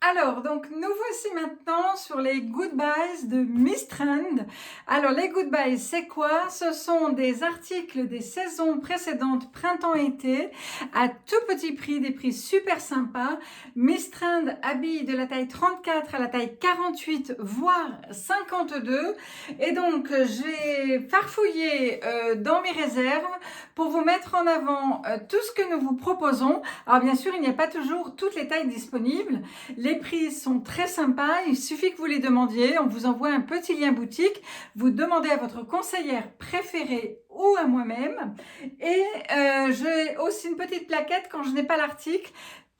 Alors, donc, nous voici maintenant sur les Goodbyes de Miss Trend. Alors, les Goodbyes, c'est quoi? Ce sont des articles des saisons précédentes, printemps-été, à tout petit prix, des prix super sympas. Miss Trend habille de la taille 34 à la taille 48, voire 52. Et donc, j'ai farfouillé dans mes réserves pour vous mettre en avant tout ce que nous vous proposons. Alors, bien sûr, il n'y a pas toujours toutes les tailles disponibles. Les prix sont très sympas, il suffit que vous les demandiez, on vous envoie un petit lien boutique, vous demandez à votre conseillère préférée ou à moi-même. Et j'ai aussi une petite plaquette quand je n'ai pas l'article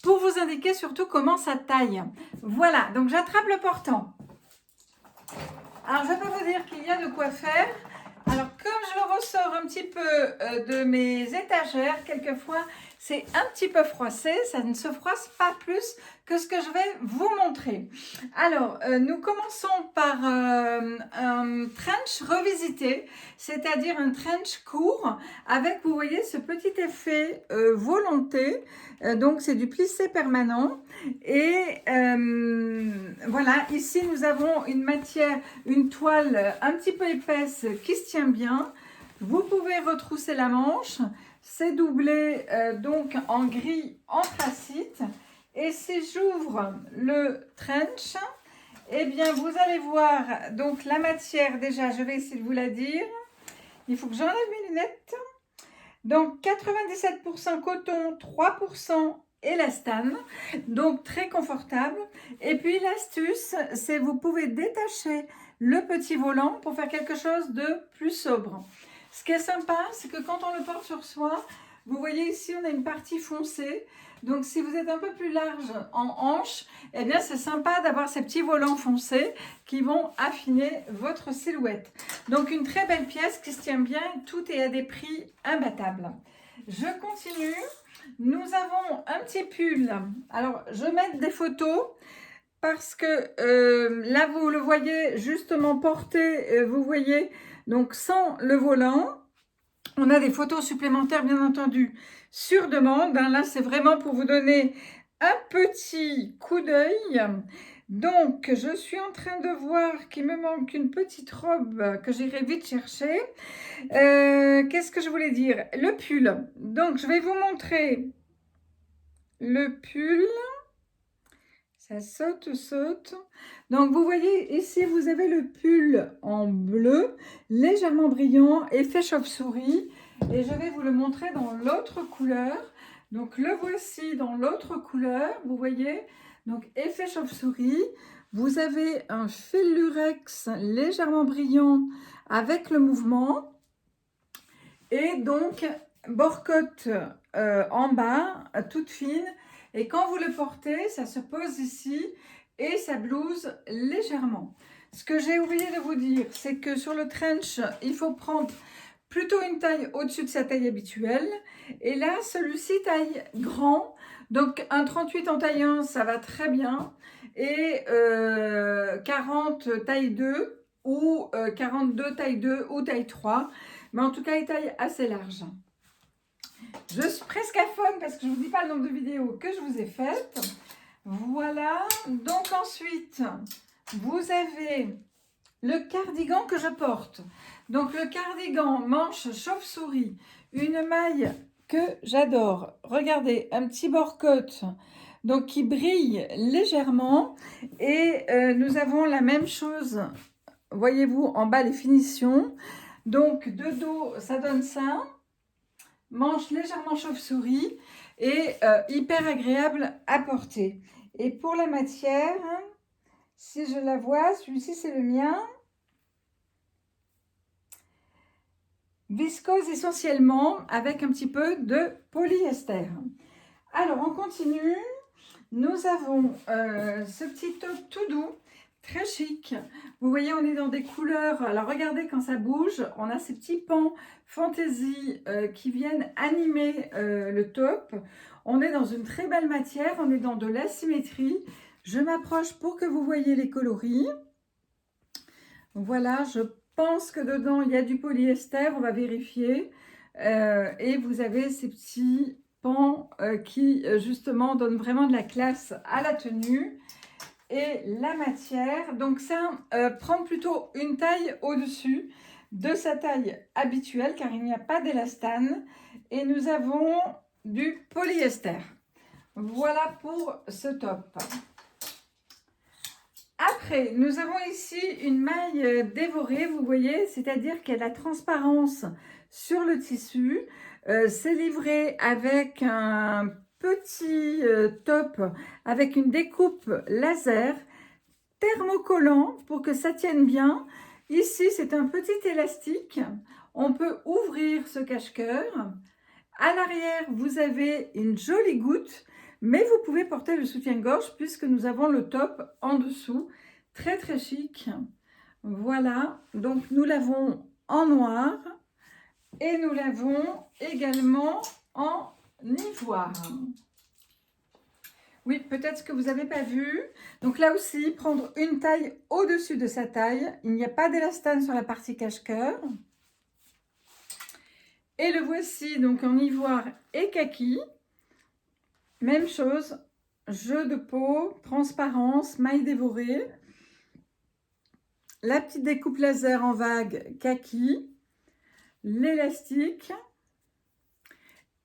pour vous indiquer surtout comment ça taille. Voilà, donc j'attrape le portant. Alors je peux vous dire qu'il y a de quoi faire. Alors comme je le ressors un petit peu de mes étagères, quelquefois c'est un petit peu froissé, ça ne se froisse pas plus que ce que je vais vous montrer. Alors nous commençons par un trench revisité, c'est-à-dire un trench court avec, vous voyez, ce petit effet volonté. Donc c'est du plissé permanent et voilà, ici nous avons une matière, une toile un petit peu épaisse qui se tient bien. Vous pouvez retrousser la manche, c'est doublé donc en gris anthracite. Et si j'ouvre le trench, eh bien vous allez voir donc la matière, déjà je vais essayer de vous la dire. Il faut que j'enlève mes lunettes. Donc 97% coton, 3% élastane, donc très confortable. Et puis l'astuce, c'est vous pouvez détacher le petit volant pour faire quelque chose de plus sobre. Ce qui est sympa, c'est que quand on le porte sur soi, vous voyez ici, on a une partie foncée. Donc si vous êtes un peu plus large en hanche, eh bien c'est sympa d'avoir ces petits volants foncés qui vont affiner votre silhouette. Donc une très belle pièce qui se tient bien, tout est à des prix imbattables. Je continue. Nous avons un petit pull. Alors je vais mettre des photos parce que là vous le voyez justement porté, vous voyez, donc sans le volant. On a des photos supplémentaires, bien entendu, sur demande. Là, c'est vraiment pour vous donner un petit coup d'œil. Donc, je suis en train de voir qu'il me manque une petite robe que j'irai vite chercher. Qu'est-ce que je voulais dire? Le pull. Donc, je vais vous montrer le pull. Ça saute. Donc, vous voyez, ici, vous avez le pull en bleu, légèrement brillant, effet chauve-souris. Et je vais vous le montrer dans l'autre couleur. Donc, le voici dans l'autre couleur, vous voyez. Donc, effet chauve-souris. Vous avez un fil lurex légèrement brillant avec le mouvement. Et donc, borcotte en bas, toute fine. Et quand vous le portez, ça se pose ici et ça blouse légèrement. Ce que j'ai oublié de vous dire, c'est que sur le trench, il faut prendre plutôt une taille au-dessus de sa taille habituelle. Et là, celui-ci taille grand. Donc, un 38 en taille 1, ça va très bien. Et 40 taille 2 ou 42 taille 2 ou taille 3. Mais en tout cas, il taille assez large. Je suis presque à fond parce que je ne vous dis pas le nombre de vidéos que je vous ai faites. Voilà. Donc ensuite, vous avez le cardigan que je porte. Donc le cardigan manche chauve-souris, une maille que j'adore. Regardez, un petit bord-côte donc qui brille légèrement. Et nous avons la même chose, voyez-vous, en bas les finitions. Donc de dos, ça donne ça. Manche légèrement chauve-souris et hyper agréable à porter. Et pour la matière, si je la vois, celui-ci c'est le mien. Viscose essentiellement avec un petit peu de polyester. Alors on continue. Nous avons ce petit top tout doux, très chic. Vous voyez, on est dans des couleurs. Alors regardez quand ça bouge, on a ces petits pans fantaisie qui viennent animer le top. On est dans une très belle matière, on est dans de l'asymétrie. Je m'approche pour que vous voyez les coloris. Voilà, je pense que dedans il y a du polyester, on va vérifier. Et vous avez ces petits pans qui justement donnent vraiment de la classe à la tenue. et la matière. Donc ça prend plutôt une taille au-dessus de sa taille habituelle car il n'y a pas d'élastane. Et nous avons du polyester. Voilà pour ce top. Après, nous avons ici une maille dévorée, vous voyez, c'est-à-dire qu'elle a la transparence sur le tissu. C'est livré avec un petit top avec une découpe laser thermocollant pour que ça tienne bien. Ici, c'est un petit élastique. On peut ouvrir ce cache-cœur. À l'arrière, vous avez une jolie goutte, mais vous pouvez porter le soutien-gorge puisque nous avons le top en dessous. Très, très chic. Voilà, donc nous l'avons en noir et nous l'avons également en ivoire. Oui, peut-être que vous n'avez pas vu. Donc là aussi, prendre une taille au-dessus de sa taille. Il n'y a pas d'élastane sur la partie cache-cœur. Et le voici donc en ivoire et kaki. Même chose, jeu de peau, transparence, maille dévorée. La petite découpe laser en vague kaki. L'élastique.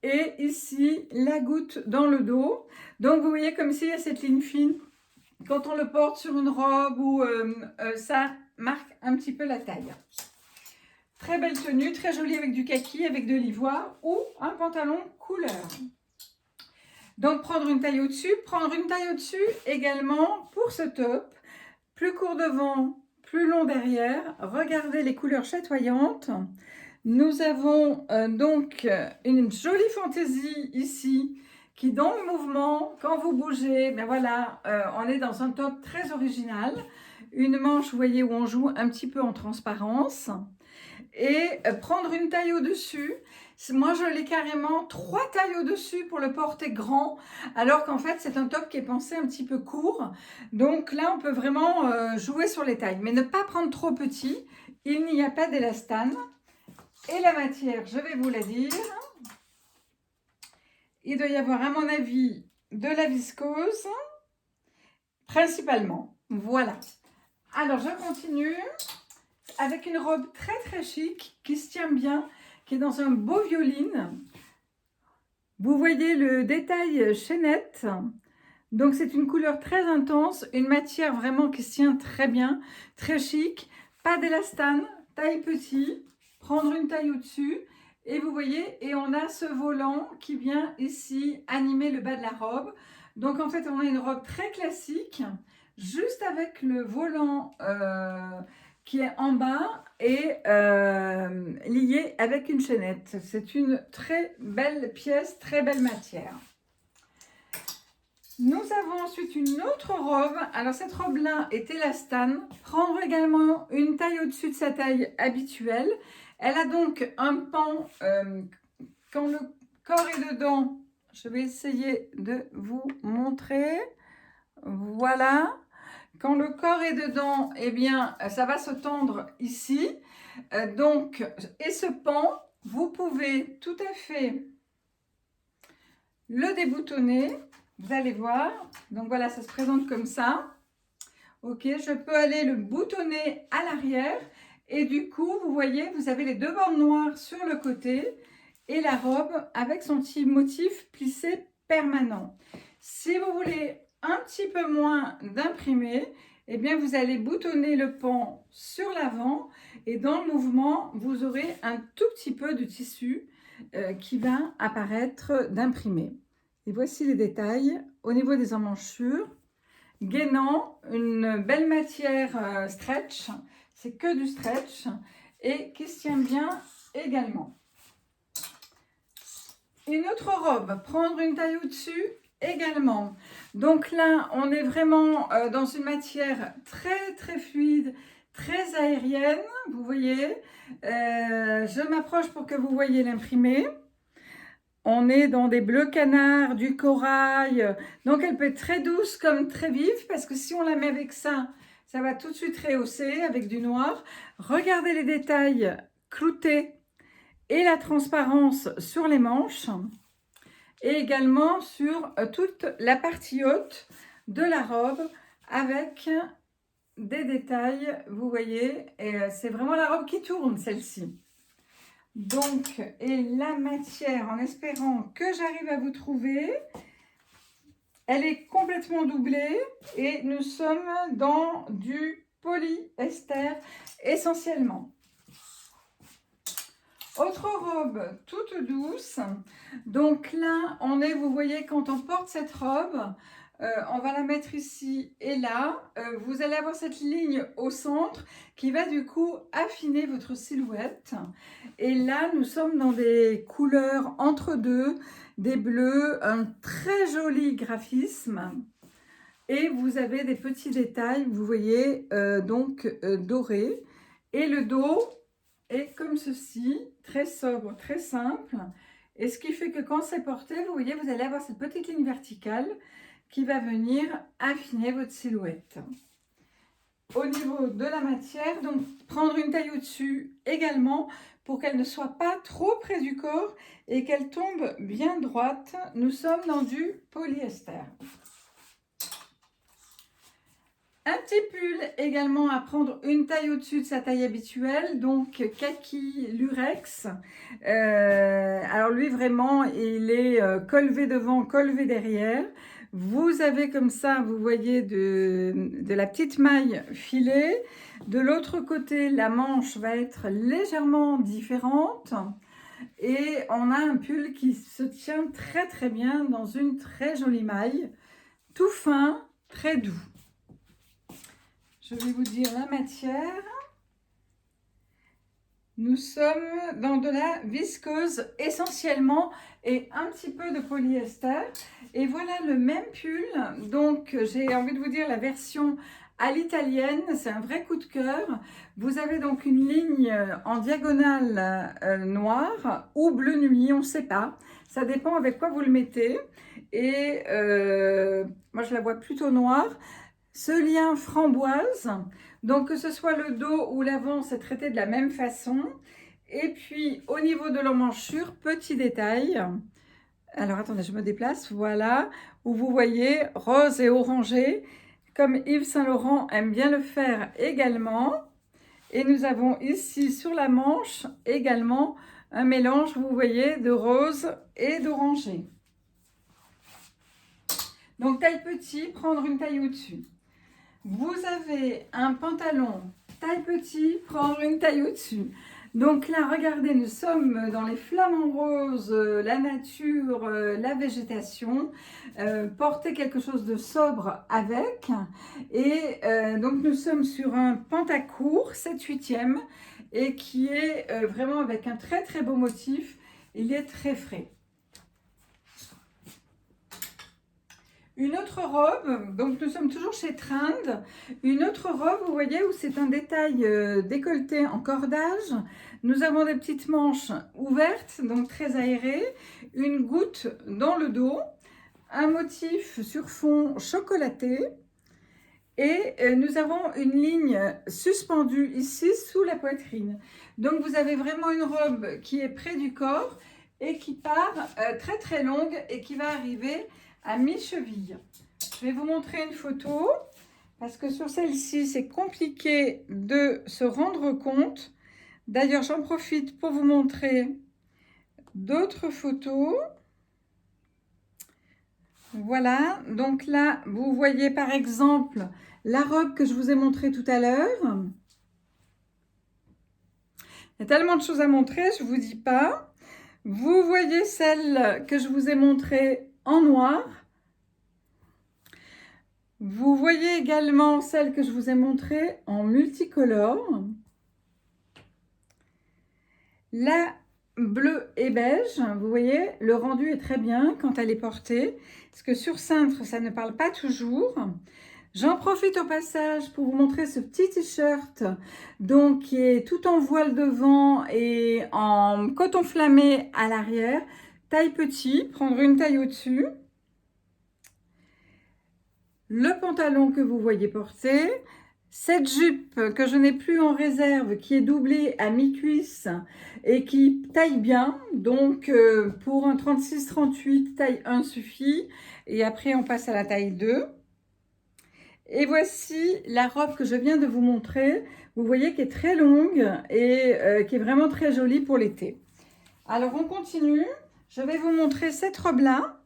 Et ici, la goutte dans le dos. Donc, vous voyez comme s'il y a cette ligne fine. Quand on le porte sur une robe ou ça marque un petit peu la taille. Très belle tenue, très jolie avec du kaki, avec de l'ivoire ou un pantalon couleur. Donc, prendre une taille au-dessus. Prendre une taille au-dessus également pour ce top. Plus court devant, plus long derrière. Regardez les couleurs chatoyantes. Nous avons donc une jolie fantaisie ici qui dans le mouvement, quand vous bougez, ben voilà, on est dans un top très original. Une manche, vous voyez, où on joue un petit peu en transparence. Et prendre une taille au-dessus. Moi, je l'ai carrément 3 tailles au-dessus pour le porter grand, alors qu'en fait, c'est un top qui est pensé un petit peu court. Donc là, on peut vraiment jouer sur les tailles, mais ne pas prendre trop petit. Il n'y a pas d'élastane. Et la matière, je vais vous la dire. Il doit y avoir, à mon avis, de la viscose, principalement. Voilà. Alors, je continue avec une robe très, très chic, qui se tient bien, qui est dans un beau violine. Vous voyez le détail chaînette. Donc, c'est une couleur très intense, une matière vraiment qui se tient très bien, très chic. Pas d'élastane, taille petit. Prendre une taille au-dessus et vous voyez, et on a ce volant qui vient ici animer le bas de la robe. Donc en fait, on a une robe très classique, juste avec le volant qui est en bas et lié avec une chaînette. C'est une très belle pièce, très belle matière. Nous avons ensuite une autre robe. Alors cette robe-là est élastane. Prendre également une taille au-dessus de sa taille habituelle. Elle a donc un pan quand le corps est dedans. Je vais essayer de vous montrer. Voilà. Quand le corps est dedans, eh bien, ça va se tendre ici. Et ce pan, vous pouvez tout à fait le déboutonner. Vous allez voir. Donc voilà, ça se présente comme ça. Ok, je peux aller le boutonner à l'arrière. Et du coup, vous voyez, vous avez les deux bandes noires sur le côté et la robe avec son petit motif plissé permanent. Si vous voulez un petit peu moins d'imprimer, eh bien, vous allez boutonner le pan sur l'avant et dans le mouvement, vous aurez un tout petit peu de tissu qui va apparaître d'imprimé. Et voici les détails au niveau des emmanchures. Gainant, une belle matière stretch, c'est que du stretch et qui se tient bien également. Une autre robe, prendre une taille au-dessus également. Donc là, on est vraiment dans une matière très très fluide, très aérienne, vous voyez. Je m'approche pour que vous voyez l'imprimé. On est dans des bleus canards, du corail. Donc, elle peut être très douce comme très vive parce que si on la met avec ça, ça va tout de suite rehausser avec du noir. Regardez les détails cloutés et la transparence sur les manches et également sur toute la partie haute de la robe avec des détails, vous voyez, et c'est vraiment la robe qui tourne, celle-ci. Donc, et la matière, en espérant que j'arrive à vous trouver, elle est complètement doublée et nous sommes dans du polyester essentiellement. Autre robe toute douce. Donc là, on est, vous voyez, quand on porte cette robe, on va la mettre ici et là. Vous allez avoir cette ligne au centre qui va du coup affiner votre silhouette. Et là, nous sommes dans des couleurs entre deux, des bleus, un très joli graphisme. Et vous avez des petits détails, vous voyez, dorés. Et le dos est comme ceci, très sobre, très simple. Et ce qui fait que quand c'est porté, vous voyez, vous allez avoir cette petite ligne verticale qui va venir affiner votre silhouette. Au niveau de la matière, donc prendre une taille au-dessus également pour qu'elle ne soit pas trop près du corps et qu'elle tombe bien droite. Nous sommes dans du polyester. Un petit pull également à prendre une taille au-dessus de sa taille habituelle, donc kaki lurex. Alors lui vraiment, il est col V devant, col V derrière. Vous avez comme ça, vous voyez de la petite maille filée. De l'autre côté, la manche va être légèrement différente. Et on a un pull qui se tient très très bien dans une très jolie maille. Tout fin, très doux. Je vais vous dire la matière. Nous sommes dans de la viscose essentiellement et un petit peu de polyester. Et voilà le même pull. Donc j'ai envie de vous dire la version à l'italienne. C'est un vrai coup de cœur. Vous avez donc une ligne en diagonale noire ou bleu nuit, on ne sait pas. Ça dépend avec quoi vous le mettez. Et moi je la vois plutôt noire. Ce lien framboise, donc que ce soit le dos ou l'avant, c'est traité de la même façon. Et puis au niveau de l'emmanchure, petit détail. Alors attendez, je me déplace, voilà, où vous voyez rose et orangé, comme Yves Saint Laurent aime bien le faire également. Et nous avons ici sur la manche également un mélange, vous voyez, de rose et d'orangé. Donc taille petit, prendre une taille au-dessus. Vous avez un pantalon taille petit, prendre une taille au-dessus. Donc là, regardez, nous sommes dans les flamants roses, la nature, la végétation. Porter quelque chose de sobre avec. Et donc nous sommes sur un pantacourt, 7/8e, et qui est vraiment avec un très très beau motif. Il est très frais. Une autre robe, donc nous sommes toujours chez Trend, une autre robe, vous voyez, où c'est un détail décolleté en cordage. Nous avons des petites manches ouvertes, donc très aérées, une goutte dans le dos, un motif sur fond chocolaté et nous avons une ligne suspendue ici sous la poitrine. Donc vous avez vraiment une robe qui est près du corps et qui part très très longue et qui va arriver à mi-cheville. Je vais vous montrer une photo parce que sur celle-ci, c'est compliqué de se rendre compte. D'ailleurs, j'en profite pour vous montrer d'autres photos. Voilà, donc là, vous voyez par exemple la robe que je vous ai montrée tout à l'heure. Il y a tellement de choses à montrer, je ne vous dis pas. Vous voyez celle que je vous ai montrée en noir. Vous voyez également celle que je vous ai montrée en multicolore. La bleue et beige, vous voyez, le rendu est très bien quand elle est portée. Parce que sur cintre, ça ne parle pas toujours. J'en profite au passage pour vous montrer ce petit t-shirt donc qui est tout en voile devant et en coton flammé à l'arrière. Taille petit, prendre une taille au-dessus. Le pantalon que vous voyez porter, cette jupe que je n'ai plus en réserve qui est doublée à mi-cuisse et qui taille bien, donc pour un 36-38, taille 1 suffit et après on passe à la taille 2. Et voici la robe que je viens de vous montrer. Vous voyez qu'elle est très longue et qui est vraiment très jolie pour l'été. Alors on continue. Je vais vous montrer cette robe-là.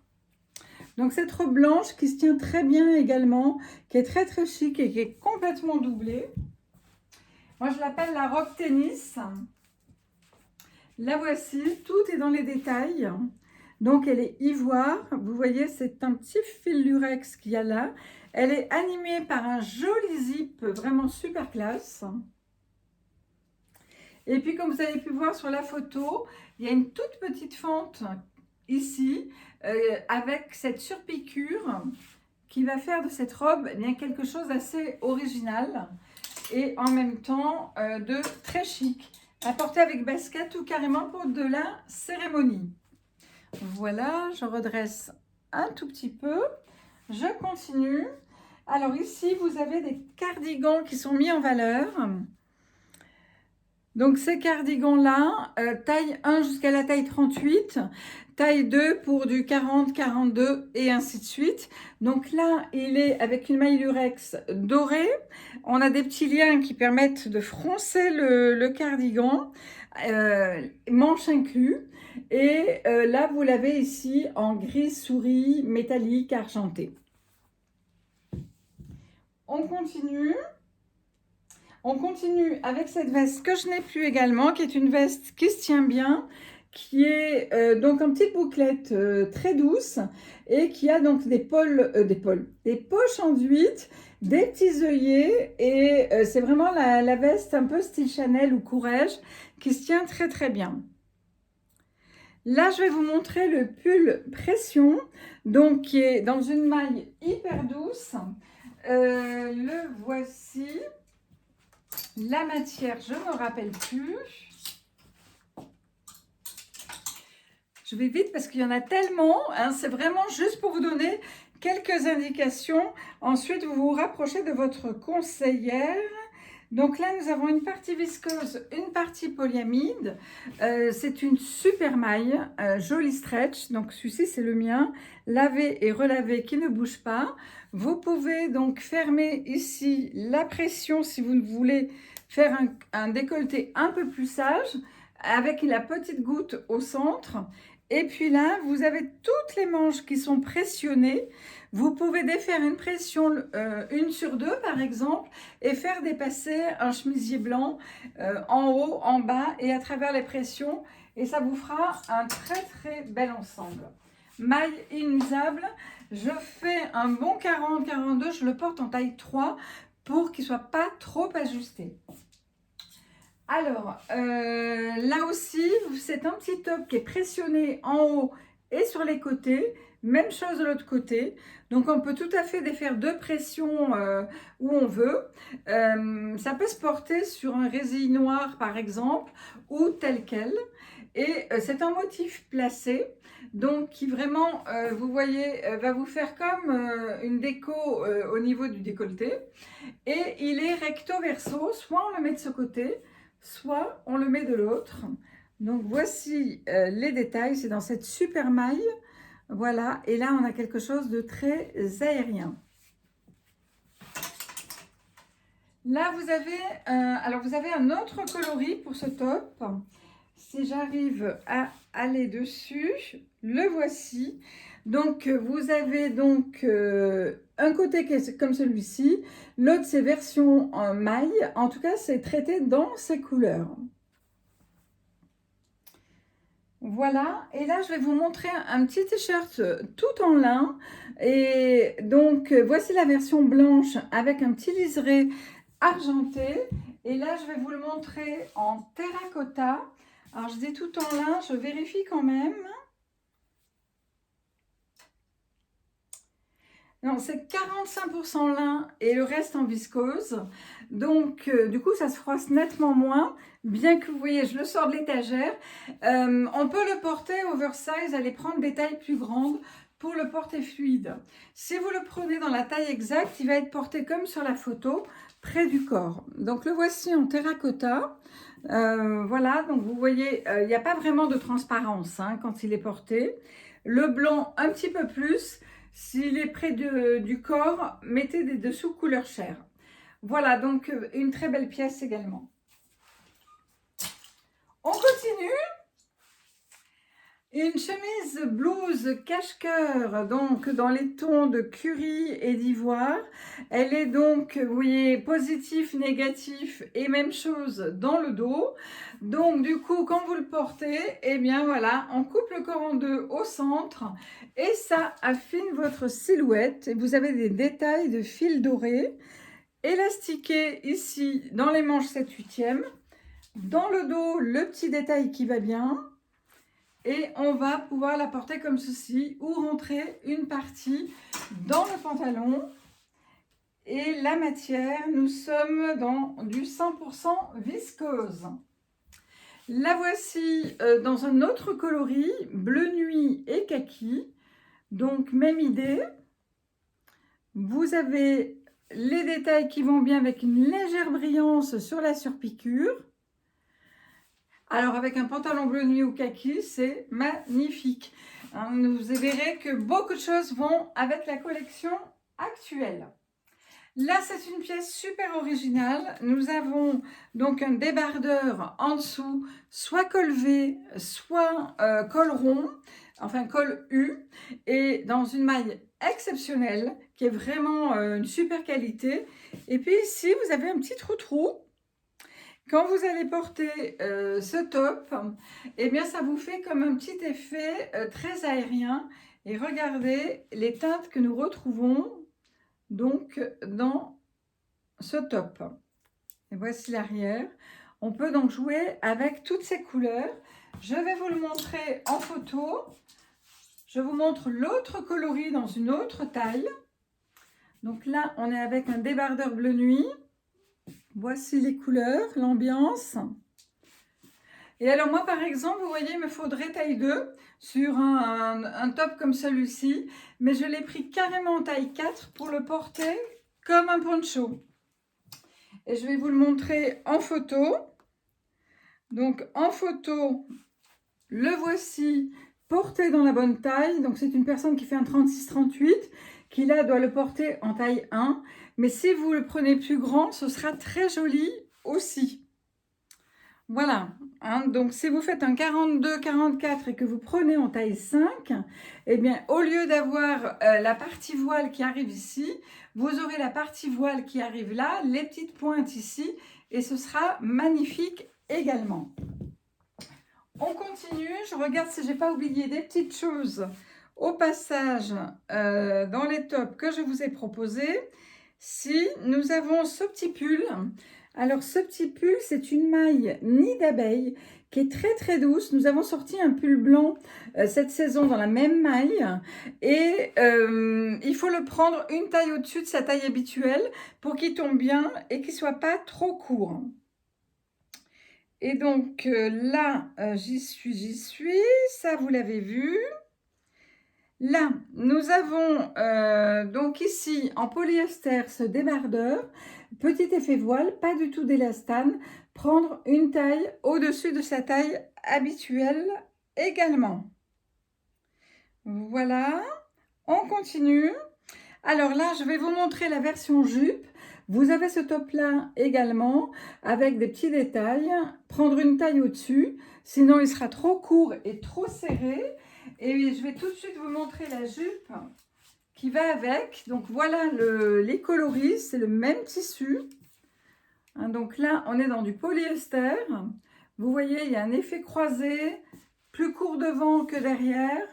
Donc cette robe blanche qui se tient très bien également, qui est très très chic et qui est complètement doublée. Moi je l'appelle la robe tennis. La voici, tout est dans les détails. Donc elle est ivoire, vous voyez c'est un petit fil lurex qu'il y a là. Elle est animée par un joli zip vraiment super classe. Et puis comme vous avez pu voir sur la photo, il y a une toute petite fente ici avec cette surpiqûre qui va faire de cette robe bien quelque chose d'assez original et en même temps de très chic, à porter avec basket ou carrément pour de la cérémonie. Voilà, je redresse un tout petit peu, je continue. Alors ici, vous avez des cardigans qui sont mis en valeur. Donc ces cardigans-là, taille 1 jusqu'à la taille 38, taille 2 pour du 40, 42 et ainsi de suite. Donc là, il est avec une maille lurex dorée. On a des petits liens qui permettent de froncer le cardigan, manche inclus. Et là, vous l'avez ici en gris souris métallique argenté. On continue. On continue avec cette veste que je n'ai plus également, qui est une veste qui se tient bien, qui est donc en petite bouclette très douce et qui a donc des poches enduites, des petits œillets et c'est vraiment la veste un peu style Chanel ou Courrèges qui se tient très très bien. Là, je vais vous montrer le pull pression, donc qui est dans une maille hyper douce. Le voici. La matière, je ne me rappelle plus. Je vais vite parce qu'il y en a tellement. Hein, c'est vraiment juste pour vous donner quelques indications. Ensuite, vous vous rapprochez de votre conseillère. Donc là, nous avons une partie visqueuse, une partie polyamide. C'est une super maille, joli stretch. Donc celui-ci, c'est le mien. Lavé et relavé qui ne bouge pas. Vous pouvez donc fermer ici la pression si vous voulez faire un décolleté un peu plus sage avec la petite goutte au centre. Et puis là, vous avez toutes les manches qui sont pressionnées. Vous pouvez défaire une pression, une sur deux par exemple, et faire dépasser un chemisier blanc en haut, en bas et à travers les pressions. Et ça vous fera un très très bel ensemble. Maille inusable. Je fais un bon 40-42, je le porte en taille 3 pour qu'il ne soit pas trop ajusté. Alors, là aussi, c'est un petit top qui est pressionné en haut et sur les côtés. Même chose de l'autre côté. Donc, on peut tout à fait défaire deux pressions où on veut. Ça peut se porter sur un résille noir, par exemple, ou tel quel. Et c'est un motif placé, donc qui vraiment, vous voyez, va vous faire comme une déco au niveau du décolleté. Et il est recto verso, soit on le met de ce côté, soit on le met de l'autre. Donc voici les détails, c'est dans cette super maille. Voilà, et là on a quelque chose de très aérien. Là vous avez un autre coloris pour ce top. Si j'arrive à aller dessus, le voici. Donc vous avez donc un côté qui est comme celui-ci, l'autre c'est version en maille. En tout cas, c'est traité dans ces couleurs. Voilà, et là je vais vous montrer un petit t-shirt tout en lin. Et donc voici la version blanche avec un petit liseré argenté. Et là je vais vous le montrer en terracotta. Alors je dis tout en lin, je vérifie quand même. Non, c'est 45% lin et le reste en viscose. Donc, du coup, ça se froisse nettement moins. Bien que vous voyez, je le sors de l'étagère. On peut le porter oversize, aller prendre des tailles plus grandes pour le porter fluide. Si vous le prenez dans la taille exacte, il va être porté comme sur la photo, près du corps. Donc, le voici en terracotta. Voilà, donc vous voyez, il n'y a pas vraiment de transparence hein, quand il est porté. Le blanc, un petit peu plus. S'il est près du corps, mettez des dessous couleur chair. Voilà, donc une très belle pièce également. On continue. Une chemise blouse cache-cœur, donc dans les tons de curry et d'ivoire. Elle est donc, vous voyez, positif, négatif et même chose dans le dos. Donc du coup, quand vous le portez, eh bien voilà, on coupe le corps en deux au centre et ça affine votre silhouette. Et vous avez des détails de fil doré, élastiqué ici dans les manches 7/8e. Dans le dos, le petit détail qui va bien. Et on va pouvoir la porter comme ceci ou rentrer une partie dans le pantalon. Et la matière, nous sommes dans du 100% viscose. La voici dans un autre coloris, bleu nuit et kaki. Donc même idée. Vous avez les détails qui vont bien avec une légère brillance sur la surpiqûre. Alors avec un pantalon bleu nuit ou kaki, c'est magnifique. Vous verrez que beaucoup de choses vont avec la collection actuelle. Là, c'est une pièce super originale. Nous avons donc un débardeur en dessous, soit col V, soit col rond, enfin col U, et dans une maille exceptionnelle, qui est vraiment une super qualité. Et puis ici, vous avez un petit trou-trou. Quand vous allez porter ce top, eh bien ça vous fait comme un petit effet très aérien. Et regardez les teintes que nous retrouvons donc dans ce top. Et voici l'arrière. On peut donc jouer avec toutes ces couleurs. Je vais vous le montrer en photo. Je vous montre l'autre coloris dans une autre taille. Donc là, on est avec un débardeur bleu nuit. Voici les couleurs, l'ambiance. Et alors moi, par exemple, vous voyez, il me faudrait taille 2 sur un top comme celui-ci. Mais je l'ai pris carrément en taille 4 pour le porter comme un poncho. Et je vais vous le montrer en photo. Donc en photo, le voici porté dans la bonne taille. Donc c'est une personne qui fait un 36-38 qui là doit le porter en taille 1. Mais si vous le prenez plus grand, ce sera très joli aussi. Voilà, donc si vous faites un 42-44 et que vous prenez en taille 5, eh bien au lieu d'avoir la partie voile qui arrive ici, vous aurez la partie voile qui arrive là, les petites pointes ici, et ce sera magnifique également. On continue, je regarde si je n'ai pas oublié des petites choses au passage dans les tops que je vous ai proposés. Si nous avons ce petit pull, alors ce petit pull c'est une maille nid d'abeille qui est très très douce. Nous avons sorti un pull blanc cette saison dans la même maille et il faut le prendre une taille au-dessus de sa taille habituelle pour qu'il tombe bien et qu'il ne soit pas trop court. Et donc là j'y suis, ça vous l'avez vu. Là, nous avons donc ici en polyester ce débardeur, petit effet voile, pas du tout d'élastane, prendre une taille au-dessus de sa taille habituelle également. Voilà, on continue. Alors là, je vais vous montrer la version jupe. Vous avez ce top-là également avec des petits détails. Prendre une taille au-dessus, sinon il sera trop court et trop serré. Et je vais tout de suite vous montrer la jupe qui va avec. Donc voilà les coloris, c'est le même tissu. Donc là, on est dans du polyester. Vous voyez, il y a un effet croisé, plus court devant que derrière,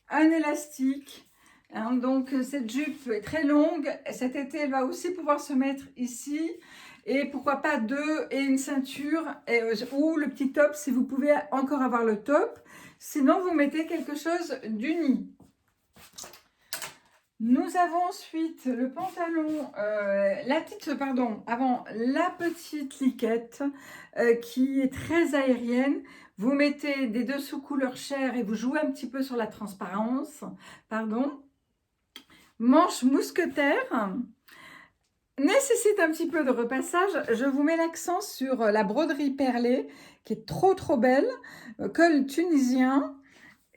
un élastique. Donc cette jupe est très longue. Cet été, elle va aussi pouvoir se mettre ici. Et pourquoi pas deux et une ceinture ou le petit top si vous pouvez encore avoir le top. Sinon, vous mettez quelque chose d'uni. Nous avons ensuite le pantalon, la petite liquette qui est très aérienne. Vous mettez des dessous couleur chair et vous jouez un petit peu sur la transparence. Manche mousquetaire. Nécessite un petit peu de repassage. Je vous mets l'accent sur la broderie perlée qui est trop belle. Col tunisien.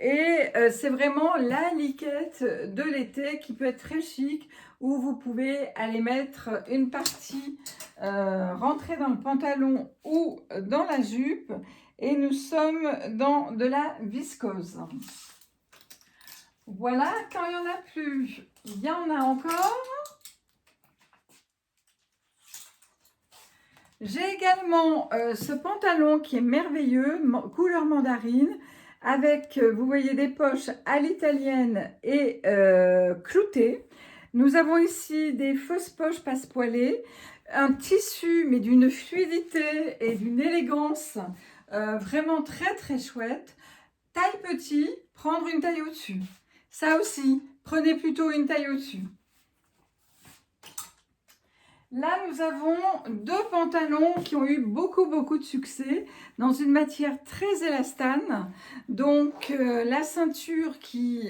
Et c'est vraiment la liquette de l'été qui peut être très chic, où vous pouvez aller mettre une partie rentrer dans le pantalon ou dans la jupe. Et nous sommes dans de la viscose. Voilà, quand il n'y en a plus, il y en a encore. J'ai également ce pantalon qui est merveilleux, couleur mandarine, avec, vous voyez, des poches à l'italienne et cloutées. Nous avons ici des fausses poches passepoilées, un tissu, mais d'une fluidité et d'une élégance vraiment très très chouette. Taille petit, prendre une taille au-dessus. Ça aussi, prenez plutôt une taille au-dessus. Là, nous avons deux pantalons qui ont eu beaucoup de succès dans une matière très élastane. Donc, la ceinture,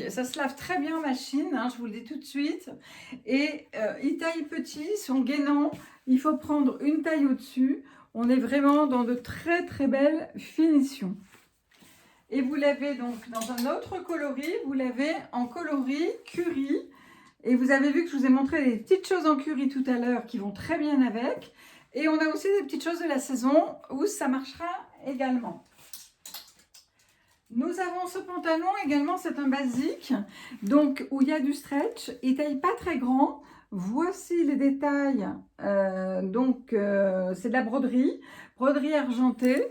ça se lave très bien en machine, hein, je vous le dis tout de suite. Et il taille petit, son gainant, il faut prendre une taille au-dessus. On est vraiment dans de très belles finitions. Et vous l'avez donc dans un autre coloris, vous l'avez en coloris curry. Et vous avez vu que je vous ai montré des petites choses en curry tout à l'heure qui vont très bien avec. Et on a aussi des petites choses de la saison où ça marchera également. Nous avons ce pantalon également, c'est un basique, donc où il y a du stretch. Il taille pas très grand. Voici les détails. C'est de la broderie argentée.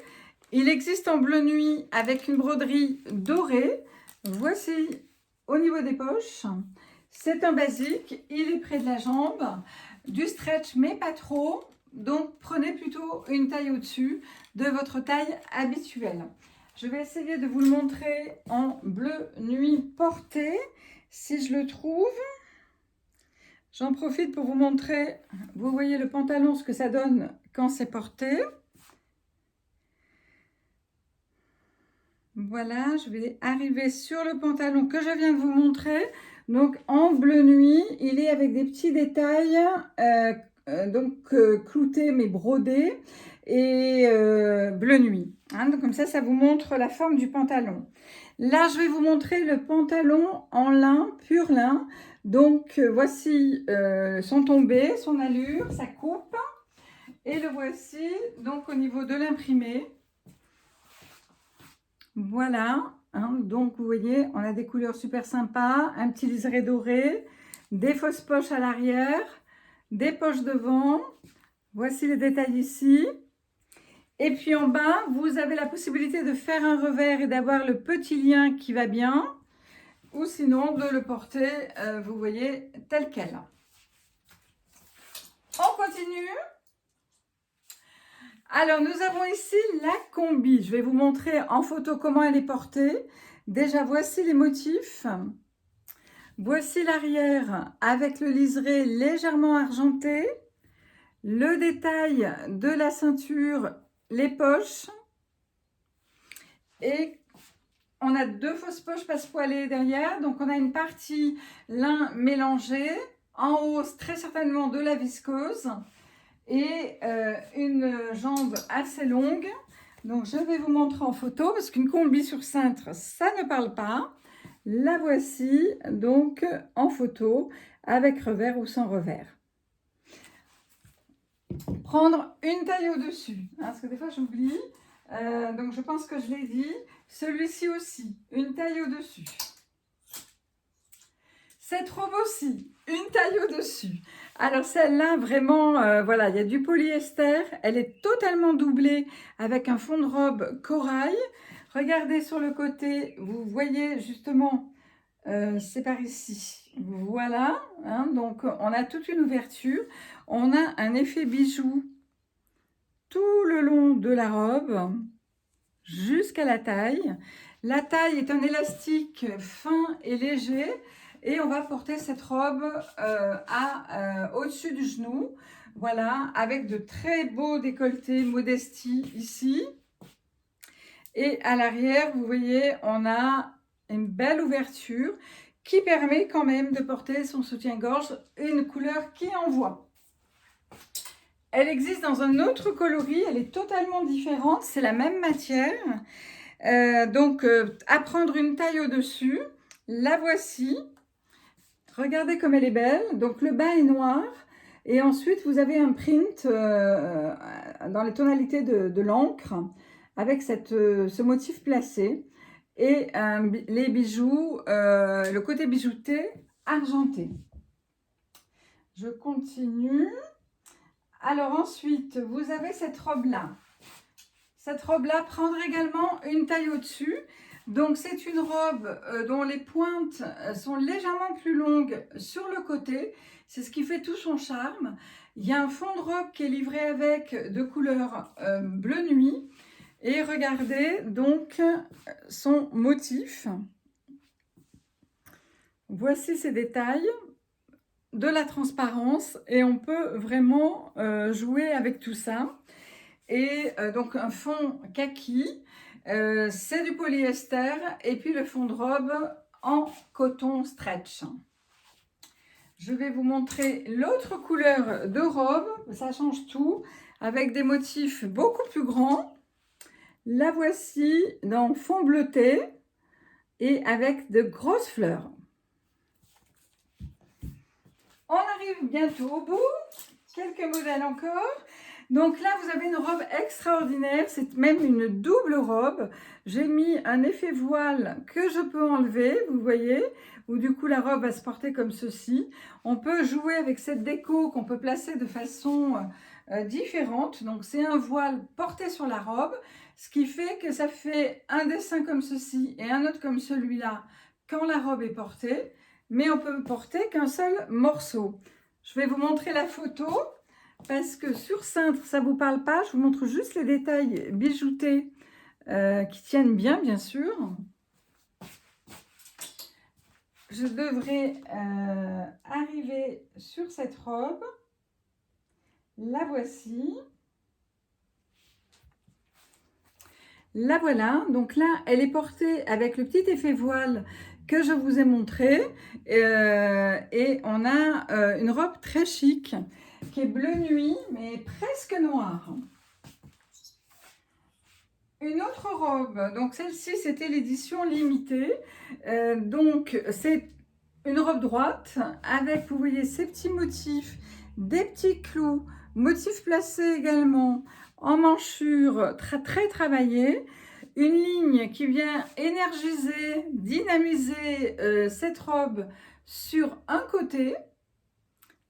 Il existe en bleu nuit avec une broderie dorée. Voici au niveau des poches. C'est un basique, il est près de la jambe, du stretch mais pas trop, donc prenez plutôt une taille au-dessus de votre taille habituelle. Je vais essayer de vous le montrer en bleu nuit porté, si je le trouve. J'en profite pour vous montrer, vous voyez le pantalon, ce que ça donne quand c'est porté. Voilà, je vais arriver sur le pantalon que je viens de vous montrer. Donc en bleu nuit, il est avec des petits détails, cloutés mais brodés et bleu nuit. Hein, donc comme ça vous montre la forme du pantalon. Là, je vais vous montrer le pantalon en lin, pur lin. Donc voici son tombé, son allure, sa coupe. Et le voici donc au niveau de l'imprimé. Voilà. Hein, donc vous voyez, on a des couleurs super sympas, un petit liseré doré, des fausses poches à l'arrière, des poches devant. Voici les détails ici. Et puis en bas, vous avez la possibilité de faire un revers et d'avoir le petit lien qui va bien, ou sinon de le porter, vous voyez, tel quel. On continue. Alors, nous avons ici la combi. Je vais vous montrer en photo comment elle est portée. Déjà, voici les motifs. Voici l'arrière avec le liseré légèrement argenté. Le détail de la ceinture, les poches. Et on a deux fausses poches passepoilées derrière. Donc, on a une partie lin mélangé. En haut, très certainement de la viscose. Et une jambe assez longue. Donc je vais vous montrer en photo parce qu'une combi sur cintre, ça ne parle pas. La voici donc en photo avec revers ou sans revers. Prendre une taille au-dessus, hein, parce que des fois j'oublie. Donc je pense que je l'ai dit. Celui-ci aussi, une taille au-dessus. Cette robe aussi, une taille au-dessus. Alors celle-là, vraiment, voilà, il y a du polyester. Elle est totalement doublée avec un fond de robe corail. Regardez sur le côté, vous voyez justement, c'est par ici. Voilà, hein, donc on a toute une ouverture. On a un effet bijou tout le long de la robe jusqu'à la taille. La taille est un élastique fin et léger. Et on va porter cette robe au-dessus du genou, voilà, avec de très beaux décolletés modestie ici. Et à l'arrière, vous voyez, on a une belle ouverture qui permet quand même de porter son soutien-gorge, une couleur qui envoie. Elle existe dans un autre coloris, elle est totalement différente, c'est la même matière. À prendre une taille au-dessus. La voici. Regardez comme elle est belle. Donc, le bas est noir. Et ensuite, vous avez un print dans les tonalités de l'encre avec ce motif placé. Et les bijoux, le côté bijouté argenté. Je continue. Alors ensuite, vous avez cette robe-là. Cette robe-là prendra également une taille au-dessus. Donc, c'est une robe dont les pointes sont légèrement plus longues sur le côté. C'est ce qui fait tout son charme. Il y a un fond de robe qui est livré avec de couleur bleu nuit. Et regardez donc son motif. Voici ces détails, de la transparence et on peut vraiment jouer avec tout ça. Et donc un fond kaki, c'est du polyester et puis le fond de robe en coton stretch. Je vais vous montrer l'autre couleur de robe, ça change tout, avec des motifs beaucoup plus grands. La voici dans fond bleuté et avec de grosses fleurs. On arrive bientôt au bout, quelques modèles encore. Donc là, vous avez une robe extraordinaire, c'est même une double robe. J'ai mis un effet voile que je peux enlever, vous voyez, où du coup la robe va se porter comme ceci. On peut jouer avec cette déco qu'on peut placer de façon différente. Donc c'est un voile porté sur la robe, ce qui fait que ça fait un dessin comme ceci et un autre comme celui-là quand la robe est portée. Mais on peut porter qu'un seul morceau. Je vais vous montrer la photo parce que sur cintre, ça ne vous parle pas. Je vous montre juste les détails bijoutés qui tiennent bien, bien sûr. Je devrais arriver sur cette robe. La voici. La voilà. Donc là, elle est portée avec le petit effet voile que je vous ai montré et on a une robe très chic qui est bleu nuit mais presque noire. Une autre robe, donc celle-ci c'était l'édition limitée, donc c'est une robe droite avec, vous voyez, ces petits motifs, des petits clous, motifs placés également en manchure très travaillée. Une ligne qui vient énergiser, dynamiser cette robe sur un côté.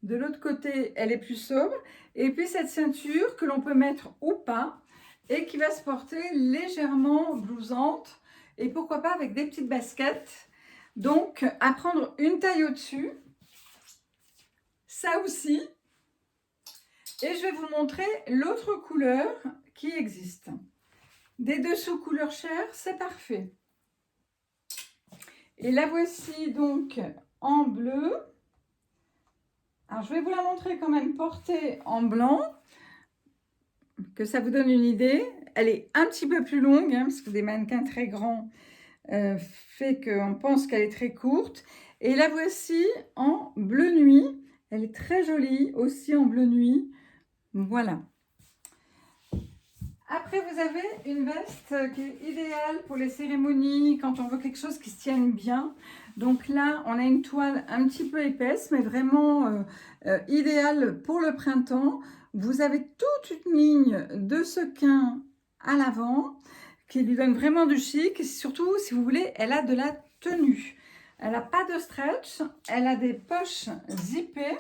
De l'autre côté, elle est plus sobre. Et puis cette ceinture que l'on peut mettre ou pas et qui va se porter légèrement blousante. Et pourquoi pas avec des petites baskets. Donc, à prendre une taille au-dessus. Ça aussi. Et je vais vous montrer l'autre couleur qui existe. Des dessous couleur chair, c'est parfait. Et la voici donc en bleu. Alors, je vais vous la montrer quand même portée en blanc, que ça vous donne une idée. Elle est un petit peu plus longue, hein, parce que des mannequins très grands fait qu'on pense qu'elle est très courte. Et la voici en bleu nuit. Elle est très jolie, aussi en bleu nuit. Voilà. Après, vous avez une veste qui est idéale pour les cérémonies, quand on veut quelque chose qui se tienne bien. Donc là, on a une toile un petit peu épaisse, mais vraiment idéale pour le printemps. Vous avez toute une ligne de sequins à l'avant qui lui donne vraiment du chic. Et surtout, si vous voulez, elle a de la tenue. Elle n'a pas de stretch, elle a des poches zippées.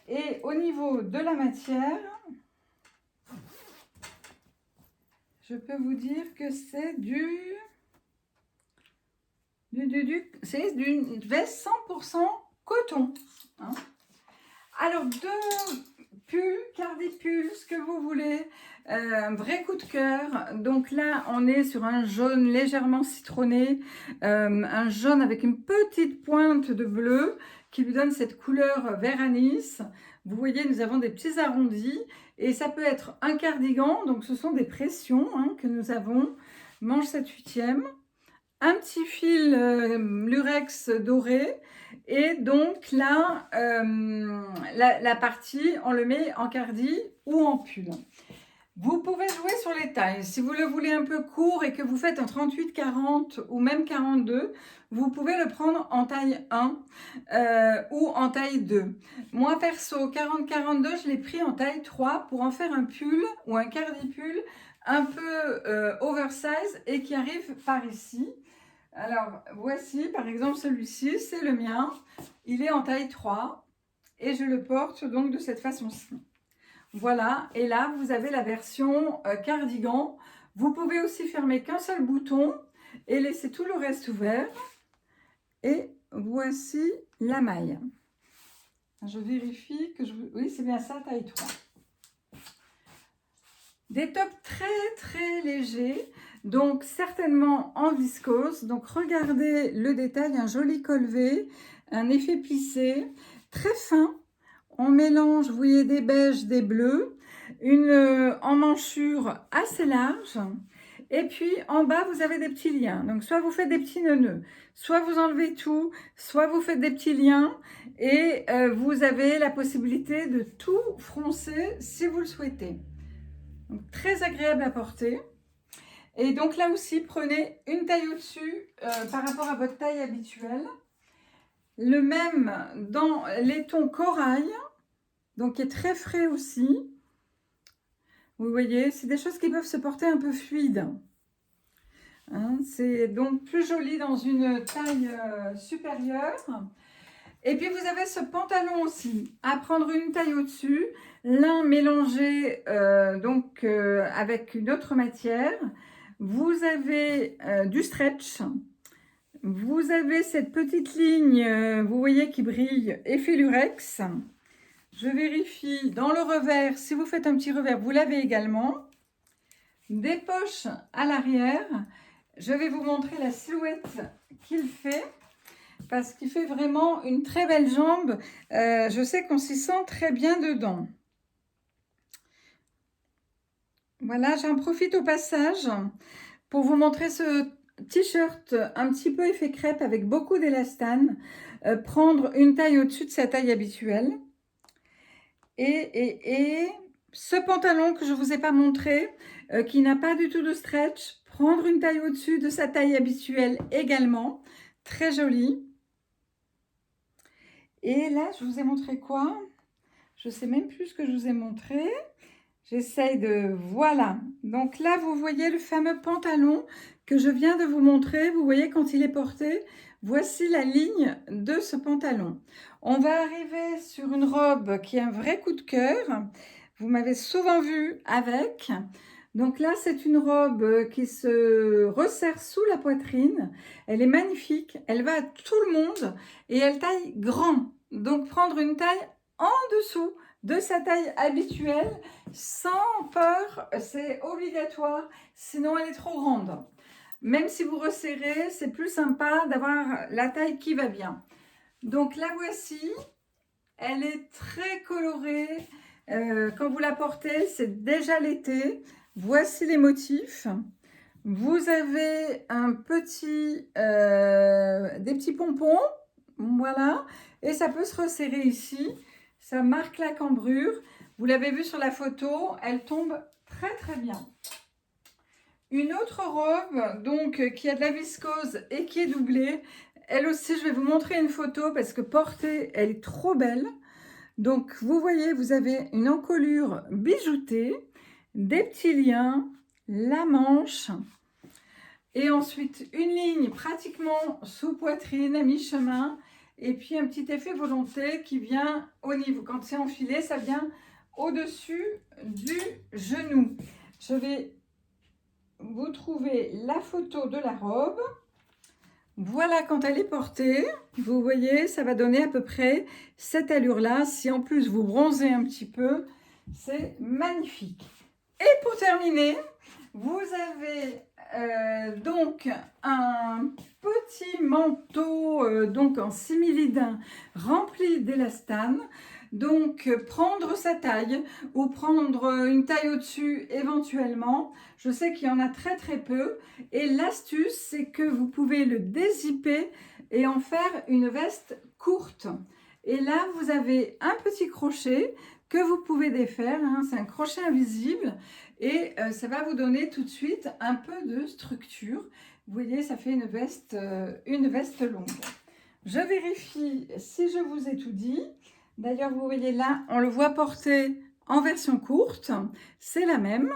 Et au niveau de la matière, je peux vous dire que c'est c'est d'une veste 100% coton. Hein. Alors, deux pulls, cardipulls, ce que vous voulez, un vrai coup de cœur. Donc là, on est sur un jaune légèrement citronné, un jaune avec une petite pointe de bleu qui lui donne cette couleur vert anis. Vous voyez, nous avons des petits arrondis et ça peut être un cardigan. Donc, ce sont des pressions que nous avons. Manche 7/8e. Un petit fil lurex doré et donc là la partie on le met en cardi ou en pull. Vous pouvez jouer sur les tailles. Si vous le voulez un peu court et que vous faites un 38-40 ou même 42, vous pouvez le prendre en taille 1 ou en taille 2. Moi, perso, 40-42, je l'ai pris en taille 3 pour en faire un pull ou un cardi-pull un peu oversize et qui arrive par ici. Alors, voici, par exemple, celui-ci, c'est le mien. Il est en taille 3 et je le porte donc de cette façon-ci. Voilà, et là, vous avez la version cardigan. Vous pouvez aussi fermer qu'un seul bouton et laisser tout le reste ouvert. Et voici la maille. Je vérifie que je... Oui, c'est bien ça, taille 3. Des tops très légers, donc certainement en viscose. Donc regardez le détail, un joli col V, un effet plissé, très fin. On mélange, vous voyez, des beiges, des bleus, une emmanchure assez large. Et puis en bas, vous avez des petits liens. Donc soit vous faites des petits nœuds, soit vous enlevez tout, soit vous faites des petits liens. Et vous avez la possibilité de tout froncer si vous le souhaitez. Donc, très agréable à porter. Et donc là aussi, prenez une taille au-dessus par rapport à votre taille habituelle. Le même dans les tons corail. Donc, qui est très frais aussi. Vous voyez, c'est des choses qui peuvent se porter un peu fluides. Hein, c'est donc plus joli dans une taille supérieure. Et puis, vous avez ce pantalon aussi, à prendre une taille au-dessus. L'un mélangé avec une autre matière. Vous avez du stretch. Vous avez cette petite ligne, vous voyez, qui brille, effet lurex. Je vérifie dans le revers, si vous faites un petit revers, vous l'avez également. Des poches à l'arrière. Je vais vous montrer la silhouette qu'il fait, parce qu'il fait vraiment une très belle jambe. Je sais qu'on s'y sent très bien dedans. Voilà, j'en profite au passage pour vous montrer ce t-shirt un petit peu effet crêpe avec beaucoup d'élastane. Prendre une taille au-dessus de sa taille habituelle. Et ce pantalon que je ne vous ai pas montré, qui n'a pas du tout de stretch, prendre une taille au-dessus de sa taille habituelle également. Très joli. Et là, je vous ai montré quoi? Je ne sais même plus ce que je vous ai montré. J'essaye de... Voilà. Donc là, vous voyez le fameux pantalon que je viens de vous montrer. Vous voyez quand il est porté, voici la ligne de ce pantalon. On va arriver sur une robe qui est un vrai coup de cœur. Vous m'avez souvent vu avec. Donc là, c'est une robe qui se resserre sous la poitrine. Elle est magnifique. Elle va à tout le monde et elle taille grand. Donc prendre une taille en dessous de sa taille habituelle, sans peur, c'est obligatoire, sinon elle est trop grande. Même si vous resserrez, c'est plus sympa d'avoir la taille qui va bien. Donc la voici, elle est très colorée. Quand vous la portez, c'est déjà l'été. Voici les motifs. Vous avez des petits pompons, voilà, et ça peut se resserrer ici. Ça marque la cambrure. Vous l'avez vu sur la photo, elle tombe très bien. Une autre robe, donc, qui a de la viscose et qui est doublée. Elle aussi, je vais vous montrer une photo parce que portée, elle est trop belle. Donc, vous voyez, vous avez une encolure bijoutée, des petits liens, la manche et ensuite une ligne pratiquement sous poitrine à mi-chemin. Et puis un petit effet volonté qui vient au niveau. Quand c'est enfilé, ça vient au-dessus du genou. Je vais vous trouver la photo de la robe. Voilà quand elle est portée. Vous voyez, ça va donner à peu près cette allure-là. Si en plus vous bronzez un petit peu, c'est magnifique. Et pour terminer, vous avez donc un petit manteau donc en simili-daim rempli d'élastane. Donc prendre sa taille ou prendre une taille au-dessus éventuellement. Je sais qu'il y en a très peu. Et l'astuce, c'est que vous pouvez le dézipper et en faire une veste courte. Et là, vous avez un petit crochet que vous pouvez défaire, hein. C'est un crochet invisible et ça va vous donner tout de suite un peu de structure. Vous voyez, ça fait une veste longue. Je vérifie si je vous ai tout dit. D'ailleurs, vous voyez là, on le voit porter en version courte. C'est la même.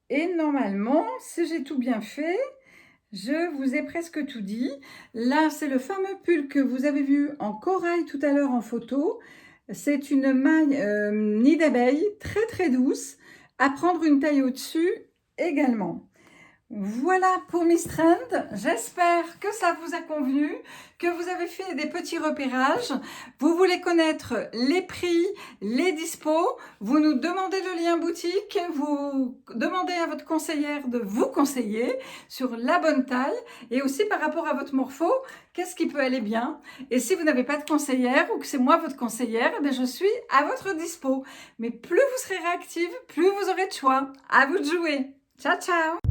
Et normalement, si j'ai tout bien fait, je vous ai presque tout dit. Là, c'est le fameux pull que vous avez vu en corail tout à l'heure en photo. C'est une maille nid d'abeille très très douce à prendre une taille au-dessus également. Voilà pour Miss Trend, j'espère que ça vous a convenu, que vous avez fait des petits repérages. Vous voulez connaître les prix, les dispos, vous nous demandez le lien boutique, vous demandez à votre conseillère de vous conseiller sur la bonne taille et aussi par rapport à votre morpho, qu'est-ce qui peut aller bien. Et si vous n'avez pas de conseillère ou que c'est moi votre conseillère, eh bien je suis à votre dispo. Mais plus vous serez réactive, plus vous aurez de choix. À vous de jouer. Ciao, ciao!